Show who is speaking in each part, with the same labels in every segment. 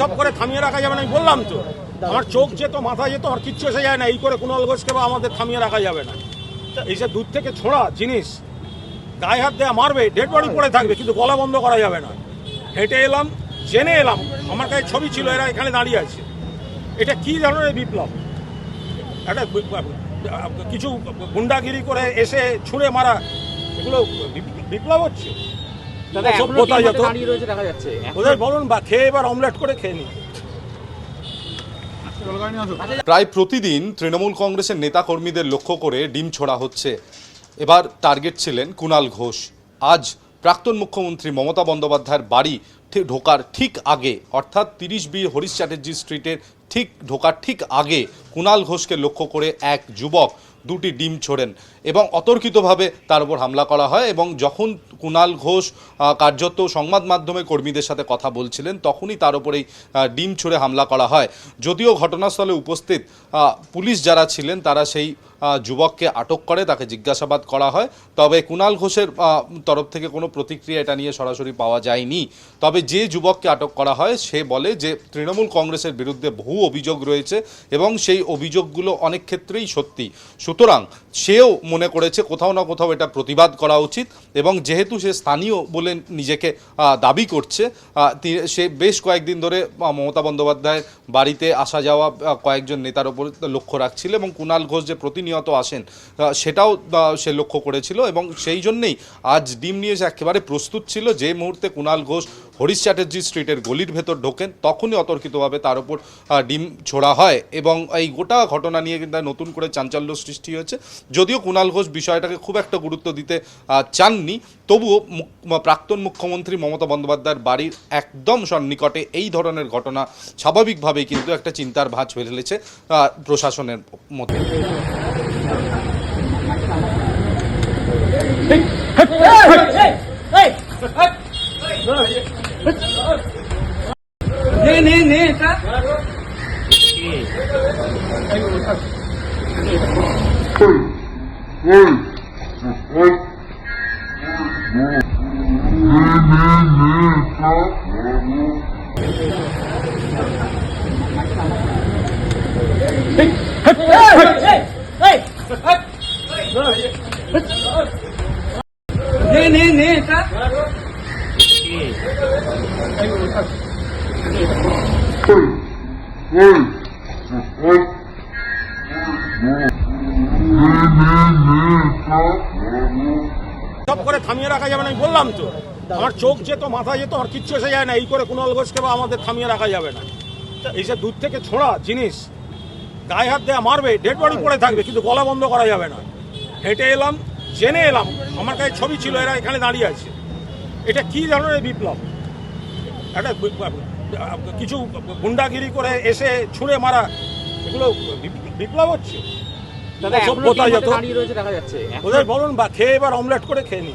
Speaker 1: সব করে থামিয়ে রাখা যাবে না, আমি বললাম তো। আমার চোখ যেত, মাথা যেত, আমার কিচ্ছু এসে যায় না। এই করে কুণাল ঘোষকে বা আমাদের থামিয়ে রাখা যাবে না। এই যে দূর থেকে ছোঁড়া জিনিস, গায়ে হাত দেওয়া মারবে, ডেড বডি পড়ে থাকবে, কিন্তু গলা বন্ধ করা যাবে না। হেঁটে এলাম, জেনে এলাম, আমার কাছে ছবি ছিল, এরা এখানে দাঁড়িয়ে আছে। এটা কি ধরনের বিপ্লব? একটা কিছু গুন্ডাগিরি করে এসে ছুঁড়ে মারা, এগুলো বিপ্লব হচ্ছে? ওদের বলুন বা খেয়ে এবার অমলেট করে খেয়ে নি।
Speaker 2: প্রায় প্রতিদিন তৃণমূল কংগ্রেসের নেতা কর্মীদের লক্ষ্য করে ডিম ছোড়া হচ্ছে। এবার টার্গেট ছিলেন কুণাল ঘোষ। আজ প্রাক্তন মুখ্যমন্ত্রী মমতা বন্দ্যোপাধ্যায়ের বাড়ি ঢোকার ঠিক আগে, অর্থাৎ 30B হরিশ চ্যাটার্জি স্ট্রিটের ঢোকার ঠিক আগে কুণাল ঘোষকে লক্ষ্য করে এক যুবক দুটি ডিম ছোড়েন এবং অতর্কিতভাবে তার উপর হামলা করা হয়। এবং যখন কুণাল ঘোষ কার্যত সংবাদ মাধ্যমে কর্মীদের সাথে কথা বলছিলেন, তখনই তার উপরেই ডিম ছুঁড়ে হামলা করা হয়। যদিও ঘটনাস্থলে উপস্থিত পুলিশ যারা ছিলেন তারা সেই যুবককে আটক করে, তাকে জিজ্ঞাসাবাদ করা হয়। তবে কুণাল ঘোষের তরফ থেকে কোনো প্রতিক্রিয়া এটা নিয়ে সরাসরি পাওয়া যায়নি। তবে যে যুবককে আটক করা হয় সে বলে যে তৃণমূল কংগ্রেসের বিরুদ্ধে বহু অভিযোগ রয়েছে এবং সেই অভিযোগগুলো অনেক ক্ষেত্রেই সত্যি। সুতরাং সেও মনে করেছে কোথাও না কোথাও এটা প্রতিবাদ করা উচিত। এবং যেহেতু সে স্থানীয় বলে নিজেকে দাবি করছে, সে বেশ কয়েকদিন ধরে মমতা বন্দ্যোপাধ্যায়ের বাড়িতে আসা যাওয়া কয়েকজন নেতার ওপর লক্ষ্য রাখছিল এবং কুণাল ঘোষ যে প্রতিনিয়ত আসেন সেটাও সে লক্ষ্য করেছিল। এবং সেই জন্যেই আজ ডিম নিয়ে সে একেবারে প্রস্তুত ছিল। যে মুহূর্তে কুণাল ঘোষ হরিশ চ্যাটার্জি স্ট্রিটের গলির ভেতর ঢোকেন, তখনই অতর্কিতভাবে তার উপর ডিম ছোড়া হয়। এবং এই গোটা ঘটনা নিয়ে কিন্তু নতুন করে চাঞ্চল্য সৃষ্টি হয়েছে। যদিও কুণাল ঘোষ বিষয়টাকে খুব একটা গুরুত্ব দিতে চাননি, তবুও প্রাক্তন মুখ্যমন্ত্রী মমতা বন্দ্যোপাধ্যায়ের বাড়ির একদম সন্নিকটে এই ধরনের ঘটনা স্বাভাবিকভাবেই কিন্তু একটা চিন্তার ভাঁজ ফেলেছে প্রশাসনের মধ্যে।
Speaker 1: সব করে থামিয়ে রাখা যাবে না, আমি বললাম তো। আমার চোখ যেত, মাথা যেত, আমার কিচ্ছু এসে যায় না। এই করে কুণাল ঘোষকে বা আমাদের থামিয়ে রাখা যাবে না। এই যে দূর থেকে ছোঁড়া জিনিস, গায়ে হাত দেওয়া মারবে, ডেড বডি পড়ে থাকবে, কিন্তু গলা বন্ধ করা যাবে না। হেঁটে এলাম, জেনে এলাম, আমার কাছে ছবি ছিল, এরা এখানে দাঁড়িয়ে আছে। এটা কি ধরনের বিপ্লব? একটা কিছু গুন্ডাগিরি করে এসে ছুঁড়ে মারা, এগুলো বিপ্লব হচ্ছে? ওদের বলুন বা খেয়ে এবার অমলেট করে খেয়ে নি।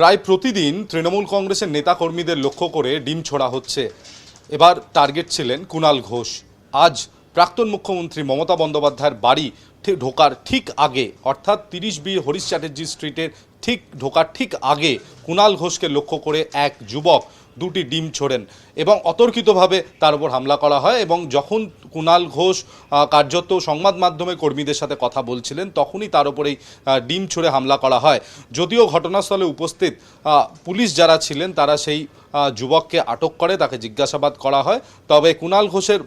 Speaker 2: প্রায় প্রতিদিন তৃণমূল কংগ্রেসের নেতা কর্মীদের লক্ষ্য করে ডিম ছোড়া হচ্ছে। এবার টার্গেট ছিলেন কুণাল ঘোষ। আজ প্রাক্তন মুখ্যমন্ত্রী মমতা বন্দ্যোপাধ্যায়ের বাড়ি ঢোকার ঠিক আগে, অর্থাৎ 30B হরিশ চ্যাটার্জি স্ট্রিটের ঢোকার ঠিক আগে কুণাল ঘোষকে লক্ষ্য করে এক যুবক দুটি ডিম ছোড়েন এবং অতর্কিতভাবে তার উপর হামলা করা হয়। এবং যখন কুণাল ঘোষ কার্যত সংবাদ মাধ্যমে কর্মীদের সাথে কথা বলছিলেন, তখনই তার উপরেই ডিম ছুঁড়ে হামলা করা হয়। যদিও ঘটনাস্থলে উপস্থিত পুলিশ যারা ছিলেন তারা সেই যুবককে আটক করে, তাকে জিজ্ঞাসাবাদ করা হয়। তবে কুণাল ঘোষের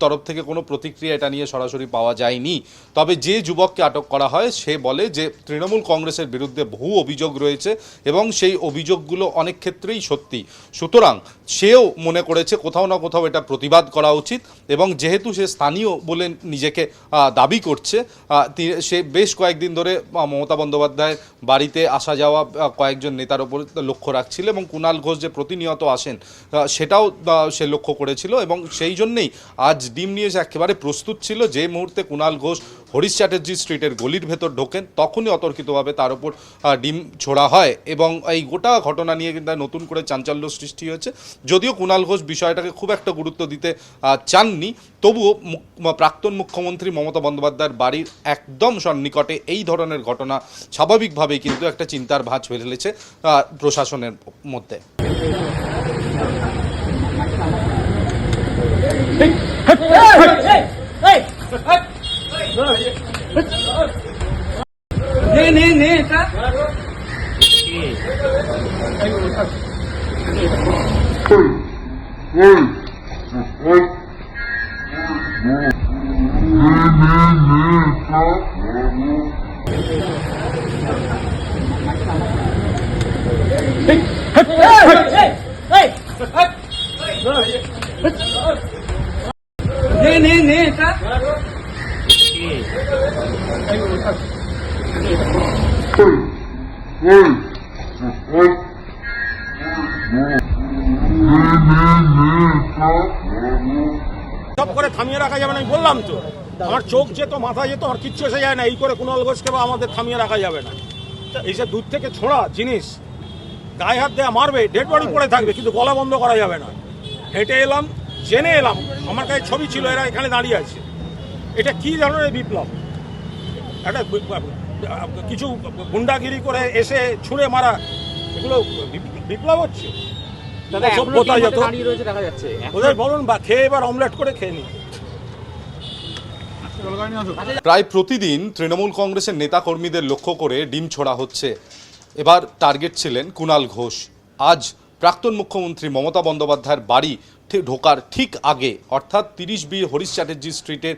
Speaker 2: তরফ থেকে কোনো প্রতিক্রিয়া এটা নিয়ে সরাসরি পাওয়া যায়নি। তবে যে যুবককে আটক করা হয় সে বলে যে তৃণমূল কংগ্রেসের বিরুদ্ধে বহু অভিযোগ রয়েছে এবং সেই অভিযোগগুলো অনেক ক্ষেত্রেই সত্যি। সুতরাং সেও মনে করেছে কোথাও না কোথাও এটা প্রতিবাদ করা উচিত এবং যেহেতু সে স্থানীয় বলে নিজেকে দাবি করছে, সে বেশ কয়েকদিন ধরে মমতা বন্দ্যোপাধ্যায়ের বাড়িতে আসা যাওয়া কয়েকজন নেতার ওপর লক্ষ্য রাখছিল এবং কুণাল ঘোষ যে প্রতিনিয়ত আসেন সেটাও সে লক্ষ্য করেছিল এবং সেই জন্যেই আজ ডিম নিয়ে সে একেবারে প্রস্তুত ছিল। যে মুহূর্তে কুণাল ঘোষ হরিশ চ্যাটার্জি স্ট্রিটের গলির ভেতর ঢোকেন তখনই অতর্কিতভাবে তার উপর ডিম ছোড়া হয় এবং এই গোটা ঘটনা নিয়ে কিন্তু নতুন করে চাঞ্চল্য সৃষ্টি হয়েছে। যদিও কুণাল ঘোষ বিষয়টাকে খুব একটা গুরুত্ব দিতে চাননি, তবুও প্রাক্তন মুখ্যমন্ত্রী মমতা বন্দ্যোপাধ্যায়ের বাড়ির একদম সন্নিকটে এই ধরনের ঘটনা স্বাভাবিকভাবেই কিন্তু একটা চিন্তার ভাঁজ ফেলেছে প্রশাসনের মধ্যে।
Speaker 1: সব করে থামিয়ে রাখা যাবে না, আমি বললাম তো। আমার চোখ যেত, মাথা যেত, আমার কিচ্ছু এসে যায় না। এই করে কুণাল ঘোষকে বা আমাদের থামিয়ে রাখা যাবে না। এই যে দূর থেকে ছোঁড়া জিনিস, গায়ে হাত দেয়া মারবে, ডেড বডি পড়ে থাকবে, কিন্তু গলা বন্ধ করা যাবে না। হেঁটে এলাম, জেনে এলাম, আমার কাছে ছবি ছিল, এরা এখানে দাঁড়িয়ে আছে। এটা কি ধরনের বিপ্লব? একটা কিছু গুন্ডাগিরি করে এসে ছুঁড়ে মারা, এগুলো বিপ্লব হচ্ছে? ওদের বলুন বা খেয়ে এবার অমলেট করে খেয়ে নিই।
Speaker 2: প্রায় প্রতিদিন তৃণমূল কংগ্রেসের নেতাকর্মীদের লক্ষ্য করে ডিম ছোড়া হচ্ছে। এবার টার্গেট ছিলেন কুণাল ঘোষ। আজ প্রাক্তন মুখ্যমন্ত্রী মমতা বন্দ্যোপাধ্যায়ের বাড়ি ঢোকার ঠিক আগে, অর্থাৎ 30B হরিশ চ্যাটার্জি স্ট্রিটের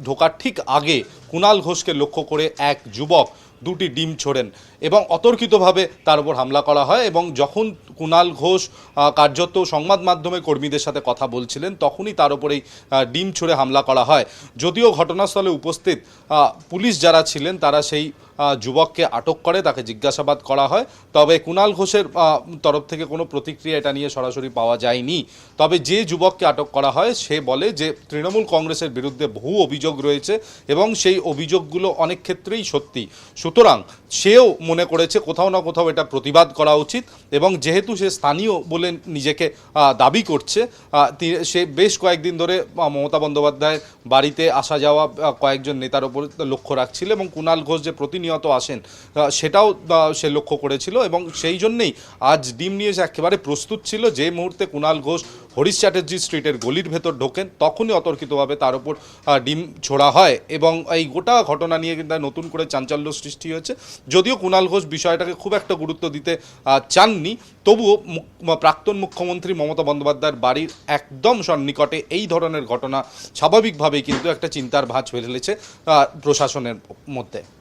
Speaker 2: ঢোকার ঠিক আগে কুণাল ঘোষকে লক্ষ্য করে এক যুবক দুটি ডিম ছোড়েন এবং অতর্কিতভাবে তার উপর হামলা করা হয়। এবং যখন কুণাল ঘোষ কার্যত সংবাদ মাধ্যমে কর্মীদের সাথে কথা বলছিলেন তখনই তার উপরেই ডিম ছুঁড়ে হামলা করা হয়। যদিও ঘটনাস্থলে উপস্থিত পুলিশ যারা ছিলেন তারা সেই যুবককে আটক করে, তাকে জিজ্ঞাসাবাদ করা হয়। তবে কুণাল ঘোষের তরফ থেকে কোনো প্রতিক্রিয়া এটা নিয়ে সরাসরি পাওয়া যায়নি। তবে যে যুবককে আটক করা হয় সে বলে যে তৃণমূল কংগ্রেসের বিরুদ্ধে বহু অভিযোগ রয়েছে এবং সেই অভিযোগগুলো অনেক ক্ষেত্রেই সত্যি। সুতরাং সেও মনে করেছে কোথাও না কোথাও এটা প্রতিবাদ করা উচিত এবং যেহেতু সে স্থানীয় বলে নিজেকে দাবি করছে, সে বেশ কয়েকদিন ধরে মমতা বন্দ্যোপাধ্যায়ের বাড়িতে আসা যাওয়া কয়েকজন নেতার ওপর লক্ষ্য রাখছিল এবং কুণাল ঘোষ যে প্রতিনিয়ত আসেন সেটাও সে লক্ষ্য করেছিল এবং সেই জন্যেই আজ ডিম নিয়ে সে একেবারে প্রস্তুত ছিল। যে মুহূর্তে কুণাল ঘোষ হরিশ চ্যাটার্জি স্ট্রিটের গলির ভেতর ঢোকেন তখনই অতর্কিতভাবে তার উপর ডিম ছোড়া হয় এবং এই গোটা ঘটনা নিয়ে কিন্তু নতুন করে চাঞ্চল্য সৃষ্টি হয়েছে। যদিও কুণাল ঘোষ বিষয়টাকে খুব একটা গুরুত্ব দিতে চাননি, তবুও প্রাক্তন মুখ্যমন্ত্রী মমতা বন্দ্যোপাধ্যায়ের বাড়ির একদম সন্নিকটে এই ধরনের ঘটনা স্বাভাবিকভাবেই কিন্তু একটা চিন্তার ভাঁজ ফেলেছে প্রশাসনের মধ্যে।